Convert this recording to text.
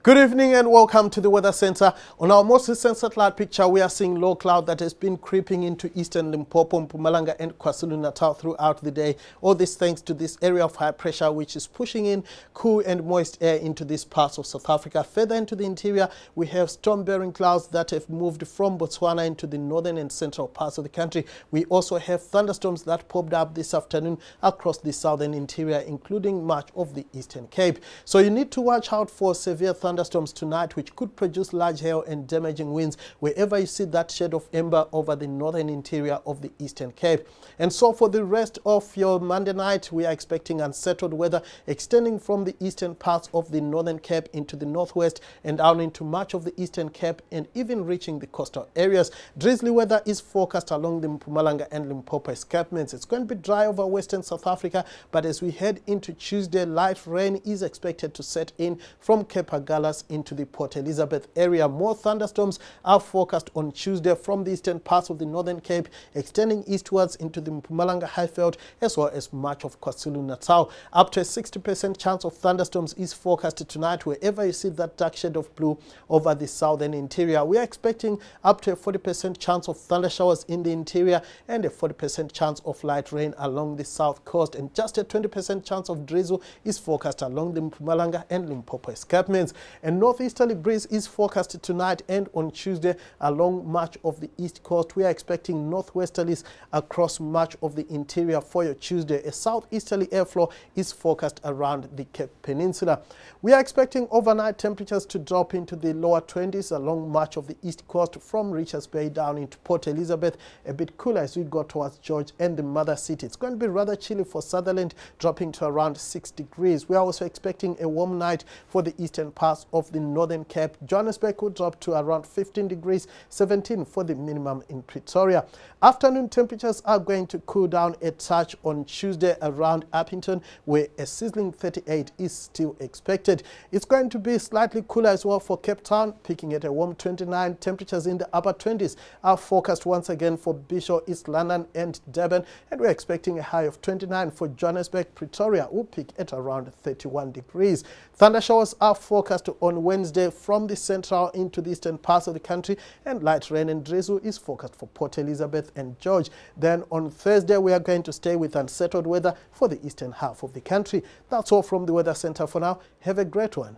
Good evening and welcome to the Weather Center. On our most recent satellite picture, we are seeing low cloud that has been creeping into eastern Limpopo, Mpumalanga and KwaZulu-Natal throughout the day. All this thanks to this area of high pressure which is pushing in cool and moist air into these parts of South Africa. Further into the interior, we have storm-bearing clouds that have moved from Botswana into the northern and central parts of the country. We also have thunderstorms that popped up this afternoon across the southern interior, including much of the Eastern Cape. So you need to watch out for severe thunderstorms tonight, which could produce large hail and damaging winds wherever you see that shade of amber over the northern interior of the Eastern Cape. And so for the rest of your Monday night, we are expecting unsettled weather extending from the eastern parts of the northern Cape into the northwest and down into much of the Eastern Cape and even reaching the coastal areas. Drizzly weather is forecast along the Mpumalanga and Limpopo escarpments. It's going to be dry over western South Africa, but as we head into Tuesday, light rain is expected to set in from Cape Agulhas into the Port Elizabeth area. More thunderstorms are forecast on Tuesday from the eastern parts of the northern Cape, extending eastwards into the Mpumalanga Highveld as well as much of KwaZulu-Natal. Up to a 60% chance of thunderstorms is forecasted tonight wherever you see that dark shade of blue over the southern interior. We are expecting up to a 40% chance of thunder showers in the interior and a 40% chance of light rain along the south coast, and just a 20% chance of drizzle is forecast along the Mpumalanga and Limpopo escarpments. A northeasterly breeze is forecasted tonight and on Tuesday along much of the east coast. We are expecting northwesterlies across much of the interior for your Tuesday. A southeasterly airflow is forecast around the Cape Peninsula. We are expecting overnight temperatures to drop into the lower 20s along much of the east coast from Richards Bay down into Port Elizabeth. A bit cooler as we go towards George and the mother city. It's going to be rather chilly for Sutherland, dropping to around 6 degrees. We are also expecting a warm night for the eastern parts of the northern Cape. Johannesburg will drop to around 15 degrees, 17 for the minimum in Pretoria. Afternoon temperatures are going to cool down a touch on Tuesday around Appington, where a sizzling 38 is still expected. It's going to be slightly cooler as well for Cape Town, peaking at a warm 29. Temperatures in the upper 20s are forecast once again for Bishop, East London and Durban, and we're expecting a high of 29 for Johannesburg. Pretoria will peak at around 31 degrees. Thunder showers are forecast on Wednesday from the central into the eastern parts of the country, and light rain and drizzle is forecast for Port Elizabeth and George. Then on Thursday, we are going to stay with unsettled weather for the eastern half of the country. That's all from the Weather Center for now. Have a great one.